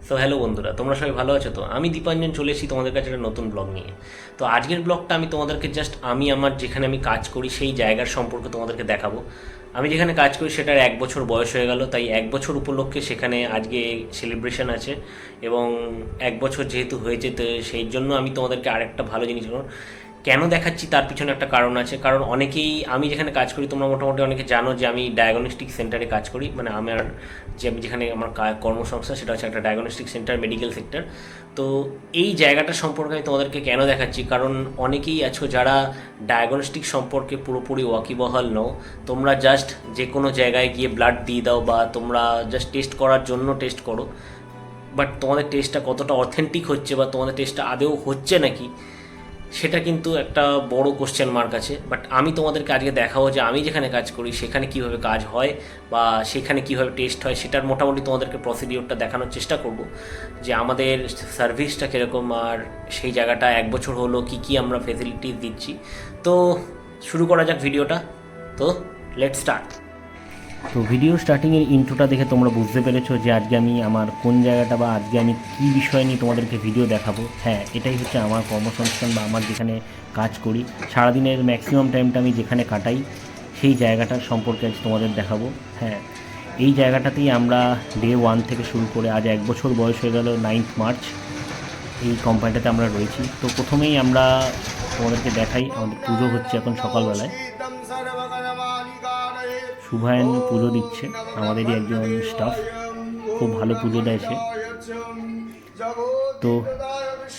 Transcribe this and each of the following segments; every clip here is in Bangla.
সো হ্যালো বন্ধুরা, তোমরা সবাই ভালো আছো তো? আমি দীপাঞ্জন চলে এসেছি তোমাদের কাছে একটা নতুন ব্লগ নিয়ে। তো আজকের ব্লগটা আমি তোমাদেরকে জাস্ট আমার যেখানে আমি কাজ করি সেই জায়গার সম্পর্কে তোমাদেরকে দেখাবো। আমি যেখানে কাজ করি সেটার 1 বছর বয়স হয়ে গেল, তাই 1 বছর উপলক্ষে সেখানে আজকে সেলিব্রেশন আছে। এবং 1 বছর যেহেতু হয়েছে, তো সেই জন্য আমি তোমাদেরকে আরেকটা ভালো জিনিস কেন দেখাচ্ছি তার পিছনে একটা কারণ আছে। কারণ অনেকেই, আমি যেখানে কাজ করি তোমরা মোটামুটি অনেকে জানো যে আমি ডায়াগনস্টিক সেন্টারে কাজ করি, মানে আমার যে আমি যেখানে আমার কর্মসংস্থান সেটা হচ্ছে একটা ডায়াগনস্টিক সেন্টার, মেডিকেল সেক্টর। তো এই জায়গাটা সম্পর্কে আমি তোমাদেরকে কেন দেখাচ্ছি, কারণ অনেকেই আছো যারা ডায়াগনস্টিক সম্পর্কে পুরোপুরি ওয়াকিবহাল নও। তোমরা জাস্ট যে কোনো জায়গায় গিয়ে ব্লাড দিয়ে দাও, বা তোমরা জাস্ট টেস্ট করার জন্য টেস্ট করো, বাট তোমাদের টেস্টটা কতটা অথেন্টিক হচ্ছে বা তোমাদের টেস্টটা আদৌ হচ্ছে নাকি, সেটা কিন্তু একটা বড় কোশ্চেন মার্ক আছে। বাট আমি তোমাদেরকে আজকে দেখাবো যে আমি যেখানে কাজ করি সেখানে কিভাবে কাজ হয় বা সেখানে কিভাবে টেস্ট হয়, সেটার মোটামুটি তোমাদেরকে প্রসিডিওরটা দেখানোর চেষ্টা করব, যে আমাদের সার্ভিসটা কীরকম, আর সেই জায়গাটা 1 বছর হলো কী কী আমরা ফেসিলিটিস দিচ্ছি। তো শুরু করা যাক ভিডিওটা। তো লেটস স্টার্ট। তো ভিডিও স্টার্টিংয়ের ইন্ট্রোটা দেখে তোমরা বুঝতে পেরেছো যে আজকে আমি আমার কোন জায়গাটা বা আজকে আমি কী বিষয় নিয়ে তোমাদেরকে ভিডিও দেখাবো। হ্যাঁ, এটাই হচ্ছে আমার কর্মসংস্থান বা আমার যেখানে কাজ করি। সারাদিনের ম্যাক্সিমাম টাইমটা আমি যেখানে কাটাই সেই জায়গাটার সম্পর্কে আজ তোমাদের দেখাবো। হ্যাঁ, এই জায়গাটাতেই আমরা ডে 1 থেকে শুরু করে আজ 1 বছর বয়স হয়ে গেল, 9th মার্চ এই কোম্পানিটাতে আমরা রয়েছি। তো প্রথমেই আমরা তোমাদেরকে দেখাই, আমাদের পুজো হচ্ছে এখন সকালবেলায়। শুভায়ন পুজো দিচ্ছে, আমাদেরই একজন স্টাফ, খুব ভালো পুজো দেয় সে। তো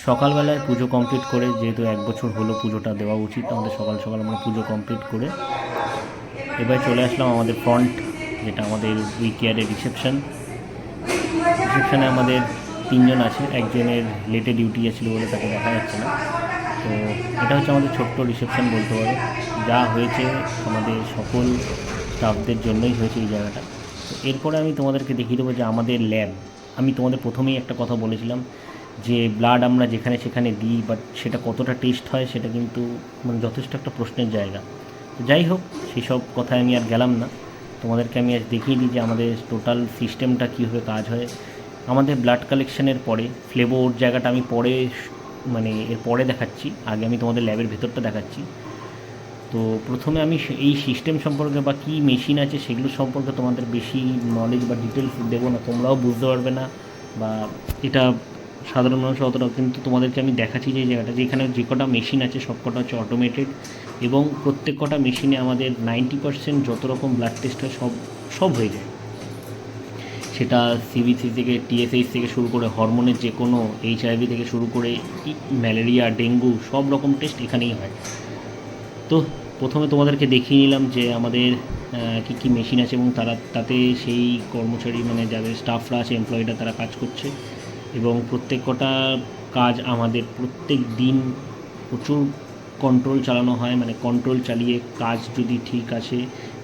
সকালবেলায় পুজো কমপ্লিট করে, যেহেতু 1 বছর হলো পুজোটা দেওয়া উচিত আমাদের, সকাল সকাল আমরা পুজো কমপ্লিট করে এবার চলে আসলাম আমাদের ফ্রন্ট, যেটা আমাদের উই কেয়ারের রিসেপশানে আমাদের 3জন আছে, একজনের লেটে ডিউটি ছিল বলে তাকে দেখা যাচ্ছে না। তো এটা হচ্ছে আমাদের ছোট্ট রিসেপশন বলতে পারো, যা হয়েছে আমাদের সকল স্টাফদের জন্যই হয়েছে এই জায়গাটা। তো এরপরে আমি তোমাদেরকে দেখিয়ে দেবো যে আমাদের ল্যাব। আমি তোমাদের প্রথমেই একটা কথা বলেছিলাম যে ব্লাড আমরা যেখানে সেখানে দিই, বাট সেটা কতটা টেস্ট হয় সেটা কিন্তু মানে যথেষ্ট একটা প্রশ্নের জায়গা। তো যাই হোক, সেসব কথায় আমি আর গেলাম না, তোমাদেরকে আমি আজ দেখিয়ে দিই যে আমাদের টোটাল সিস্টেমটা কীভাবে কাজ হয়। আমাদের ব্লাড কালেকশানের পরে ফ্লেভোর জায়গাটা আমি পরে, মানে এর পরে দেখাচ্ছি, আগে আমি তোমাদের ল্যাবের ভেতরটা দেখাচ্ছি। তো প্রথমে আমি এই সিস্টেম সম্পর্কে বা কী মেশিন আছে সেগুলো সম্পর্কে তোমাদের বেশি নলেজ বা ডিটেলস দেবো না, তোমরাও বুঝতে পারবে না, বা এটা সাধারণ মানুষ অতটা। কিন্তু তোমাদেরকে আমি দেখাচ্ছি যে এই জায়গাটা, যেখানে যে কটা মেশিন আছে সব কটা হচ্ছে অটোমেটেড, এবং প্রত্যেক কটা মেশিনে আমাদের 90% যত রকম ব্লাড টেস্ট হয় সব সব হয়ে যায়। সেটা সিবিসি থেকে টিএসএইচ থেকে শুরু করে হরমোনের যে কোনো, এইচআইভি থেকে শুরু করে ম্যালেরিয়া, ডেঙ্গু, সব রকম টেস্ট এখানেই হয়। তো প্রথমে তোমাদেরকে দেখিয়ে নিলাম যে আমাদের কী কী মেশিন আছে, এবং তাতে সেই কর্মচারী মানে যাদের স্টাফরা আছে, এমপ্লয়িরা, তারা কাজ করছে। এবং প্রত্যেক কটা কাজ আমাদের প্রত্যেক দিন প্রচুর কন্ট্রোল চালানো হয়, মানে কন্ট্রোল চালিয়ে কাজ যদি ঠিক আছে,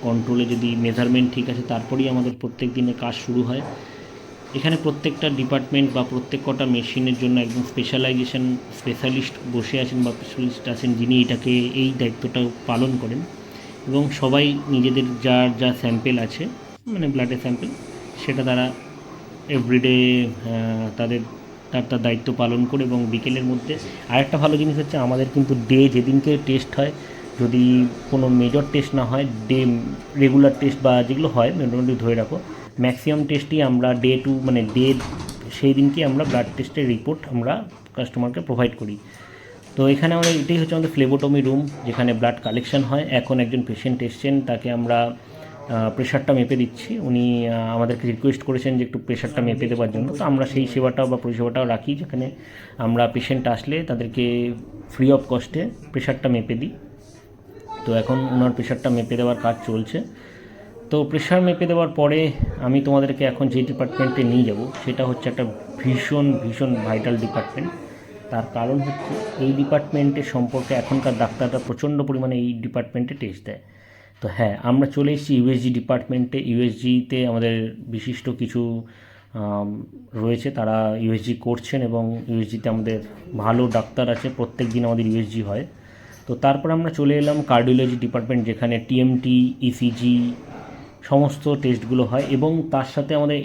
কন্ট্রোলে যদি মেজারমেন্ট ঠিক আছে, তারপরেই আমাদের প্রত্যেক দিনের কাজ শুরু হয়। এখানে প্রত্যেকটা ডিপার্টমেন্ট বা প্রত্যেক কটা মেশিনের জন্য একদম স্পেশালিস্ট বসে আছেন বা স্পেশালিস্ট আছেন, যিনি এই দায়িত্বটা পালন করেন। এবং সবাই নিজেদের যা স্যাম্পেল আছে, মানে ব্লাডের স্যাম্পেল, সেটা তারা এভরিডে তাদের তার দায়িত্ব পালন করে। এবং বিকেলের মধ্যে আরেকটা ভালো জিনিস হচ্ছে, আমাদের কিন্তু ডে যেদিনকে টেস্ট হয়, যদি কোনো মেজর টেস্ট না হয়, ডে রেগুলার টেস্ট বা যেগুলো হয় মোটামুটি ধরে রাখো, ম্যাক্সিমাম টেস্টই আমরা ডে সেই দিনকে আমরা ব্লাড টেস্টের রিপোর্ট আমরা কাস্টমারকে প্রোভাইড করি। তো এখানে আমাদের এটাই হচ্ছে আমাদের ফ্লেবোটমি রুম, যেখানে ব্লাড কালেকশন হয়। এখন একজন পেশেন্ট এসছেন, তাকে আমরা প্রেশারটা মেপে দিচ্ছি। উনি আমাদেরকে রিকোয়েস্ট করেছেন যে একটু প্রেশারটা মেপে দেওয়ার জন্য। তো আমরা সেই সেবাটাও বা পরিষেবাটাও রাখি, যেখানে আমরা পেশেন্ট আসলে তাদেরকে ফ্রি অফ কস্টে প্রেশারটা মেপে দিই। তো এখন ওনার প্রেশারটা মেপে দেওয়ার কাজ চলছে। তো প্রেশার মেপে দেওয়ার পরে আমি তোমাদেরকে এখন যে ডিপার্টমেন্টে নিয়ে যাব, সেটা হচ্ছে একটা ভীষণ ভীষণ ভাইটাল ডিপার্টমেন্ট। তার কারণ হচ্ছে এই ডিপার্টমেন্টের সম্পর্কে এখনকার ডাক্তাররা প্রচণ্ড পরিমাণে এই ডিপার্টমেন্টে টেস্ট দেয়। তো হ্যাঁ, আমরা চলে এসেছি ইউএসজি ডিপার্টমেন্টে। ইউএসজিতে আমাদের বিশিষ্ট কিছু রয়েছে, তারা ইউএসজি করছেন, এবং ইউএসজিতে আমাদের ভালো ডাক্তার আছে, প্রত্যেক দিন আমাদের ইউএসজি হয়। তো তারপর আমরা চলে এলাম কার্ডিওলজি ডিপার্টমেন্ট, যেখানে টিএমটি, ইসিজি, সমস্ত টেস্টগুলো হয়, এবং তার সাথে আমাদের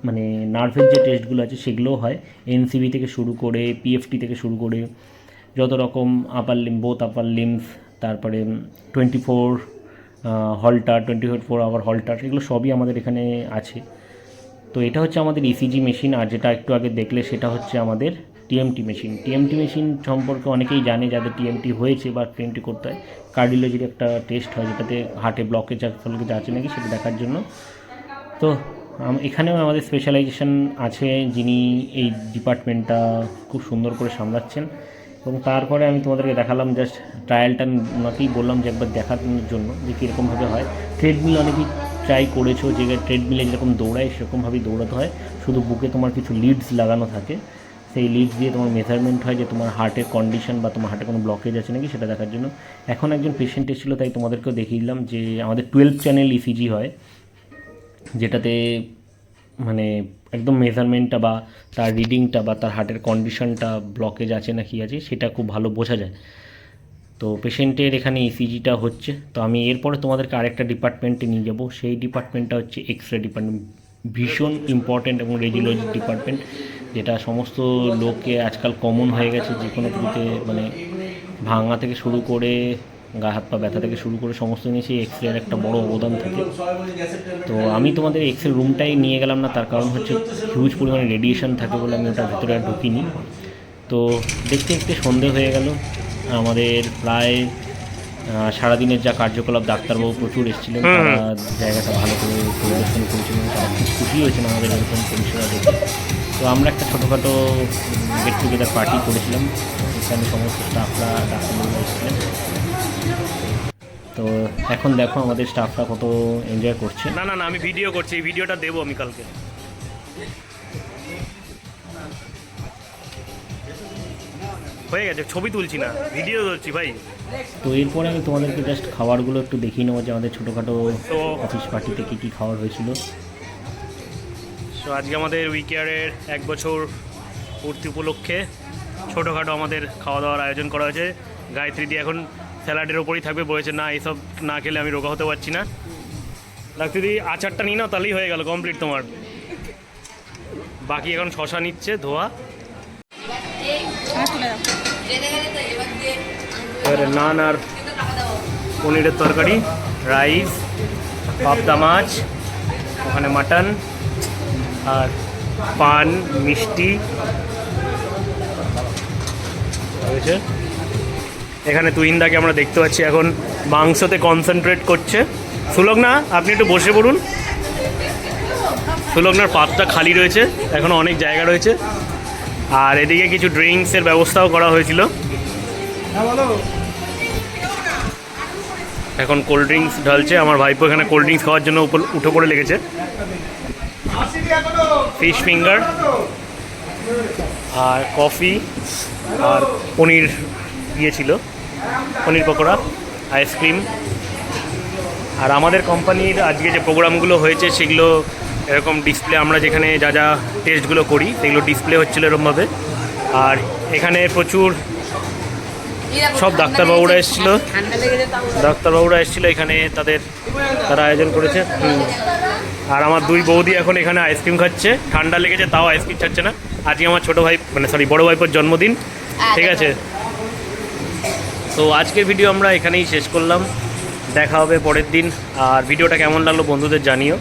মানে নার্ভের যে টেস্টগুলো আছে সেগুলোও হয়। এনসিবি থেকে শুরু করে পিএফটি থেকে শুরু করে যত রকম আপার লিম, বোথ আপার লিমস, তারপরে 24 হল্টার, 24 আওয়ার হল্টার, এগুলো সবই আমাদের এখানে আছে। তো এটা হচ্ছে আমাদের ইসিজি মেশিন। আর যেটা একটু আগে দেখলে সেটা হচ্ছে আমাদের টিএমটি মেশিন। টিএমটি মেশিন সম্পর্কে অনেকেই জানে, যাদের টিএমটি হয়েছে বা টিএমটি করতে হয়। কার্ডিওলজির একটা টেস্ট হয় যেটাতে হার্টে ব্লকেজ আছে নাকি সেটা দেখার জন্য। তো এখানেও আমাদের স্পেশালাইজেশন আছে, যিনি এই ডিপার্টমেন্টটা খুব সুন্দর করে সামলাচ্ছেন। এবং তারপরে আমি তোমাদেরকে দেখালাম জাস্ট ট্রায়ালটা, ওনাকেই বললাম যে একবার দেখানোর জন্য যে কীরকমভাবে হয়। ট্রেডমিল অনেকেই ট্রাই করেছো, যে ট্রেডমিলে যেরকম দৌড়ায় সেরকমভাবেই দৌড়াতে হয়, শুধু বুকে তোমার কিছু লিডস লাগানো থাকে, সেই লিডস দিয়ে তোমার মেজারমেন্ট হয় যে তোমার হার্টের কন্ডিশন বা তোমার হার্টে কোনো ব্লকেজ আছে নাকি সেটা দেখার জন্য। এখন একজন পেশেন্ট এসেছিলো, তাই তোমাদেরকেও দেখিয়ে দিলাম যে আমাদের 12 চ্যানেল ইসিজি হয়, যেটাতে মানে একদম মেজারমেন্টটা বা তার রিডিংটা বা তার হার্টের কন্ডিশনটা, ব্লকেজ আছে না কি আছে সেটা খুব ভালো বোঝা যায়। তো পেশেন্টের এখানে ইসিজিটা হচ্ছে। তো আমি এরপরে তোমাদেরকে আরেকটা ডিপার্টমেন্টে নিয়ে যাব, সেই ডিপার্টমেন্টটা হচ্ছে এক্স রে ডিপার্টমেন্ট। ভীষণ ইম্পর্ট্যান্ট এবং রেডিওলজি ডিপার্টমেন্ট, যেটা সমস্ত লোকে আজকাল কমন হয়ে গেছে। যে কোনো কিছুতে মানে ভাঙা থেকে শুরু করে গা হাত পা ব্যথা থেকে শুরু করে সমস্ত জিনিসই এক্স রের একটা বড় অবদান থাকে। তো আমি তোমাদের এক্স রে রুমটাই নিয়ে গেলাম না, তার কারণ হচ্ছে হিউজ পরিমাণে রেডিয়েশন থাকে বলে আমি ওটার ভিতরে আর ঢুকিনি। তো দেখতে দেখতে সন্ধে হয়ে গেল। আমাদের প্রায় সারাদিনের যা কার্যকলাপ, ডাক্তারবাবু প্রচুর এসেছিলেন, তারা জায়গাটা ভালো করে পরিদর্শন করেছিলেন, তারা খুব খুশি হয়েছেন আমাদের এরকম পরিষেবা দেখে। তো আমরা একটা ছোটোখাটো গেট টুগেদার পার্টি করেছিলাম, এখানে সমস্ত স্টাফরা, ডাক্তারবাবু এসেছিলেন। তো এখন দেখো আমাদের স্টাফরা কত এনজয় করছে। না না না, আমি ভিডিও করছি, এই ভিডিওটা দেবো আমি কালকে। হয়ে গেছে, ছবি তুলছি না, ভিডিও তুলছি ভাই। তো এরপরে আমি তোমাদেরকে জাস্ট খাবারগুলো একটু দেখিয়ে নেবো, যে আমাদের ছোটোখাটো অফিস পার্টিতে কী কী খাবার হয়েছিল। তো আজকে আমাদের উইকেয়ারের 1 বছর পূর্তি উপলক্ষে ছোটোখাটো আমাদের খাওয়া দাওয়ার আয়োজন করা হয়েছে। গায়ত্রী দি এখন স্যালাডের ওপরই থাকবে, বলেছে না এইসব না খেলে আমি রোগা হতে পারছি না। গায়ত্রী দি আচারটা নিয়ে নাও, তাহলেই হয়ে গেল কমপ্লিট তোমার। বাকি এখন শশা নিচ্ছে ধোয়া। এবারে নান আর পনিরের তরকারি, রাইস, পাবদা মাছ, ওখানে মাটন আর পান, মিষ্টি হয়েছে। এখানে তুহিনদাকে আমরা দেখতে পাচ্ছি এখন মাংসতে কনসেন্ট্রেট করছে। সুলগ্না, আপনি একটু বসে পড়ুন। সুলগ্নার পাতটা খালি রয়েছে, এখনও অনেক জায়গা রয়েছে। আর এদিকে কিছু ড্রিঙ্কসের ব্যবস্থাও করা হয়েছিল। এখন কোল্ড ড্রিঙ্কস ঢালছে আমার ভাইপো, এখানে কোল্ড ড্রিঙ্কস খাওয়ার জন্য উঠে পড়ে লেগেছে। ফিশ ফিঙ্গার আর কফি আর পনির দিয়েছিল, পনির পকোড়া, আইসক্রিম। আর আমাদের কোম্পানির আজকে যে প্রোগ্রামগুলো হয়েছে সেগুলো এরকম ডিসপ্লে, আমরা যেখানে যা যা টেস্টগুলো করি সেগুলো ডিসপ্লে হচ্ছিলো এরকমভাবে। আর এখানে প্রচুর সব ডাক্তারবাবুরা এসেছিলো এখানে, তারা আয়োজন করেছে। আর আমার 2 বৌদি এখন এখানে আইসক্রিম খাচ্ছে, ঠান্ডা লেগেছে তাও আইসক্রিম ছাড়ছে না। আজকে আমার ছোটো ভাই বড় ভাইপোর জন্মদিন, ঠিক আছে। তো আজকের ভিডিও আমরা এখানেই শেষ করলাম, দেখা হবে পরের দিন। আর ভিডিওটা কেমন লাগলো বন্ধুদের জানিও।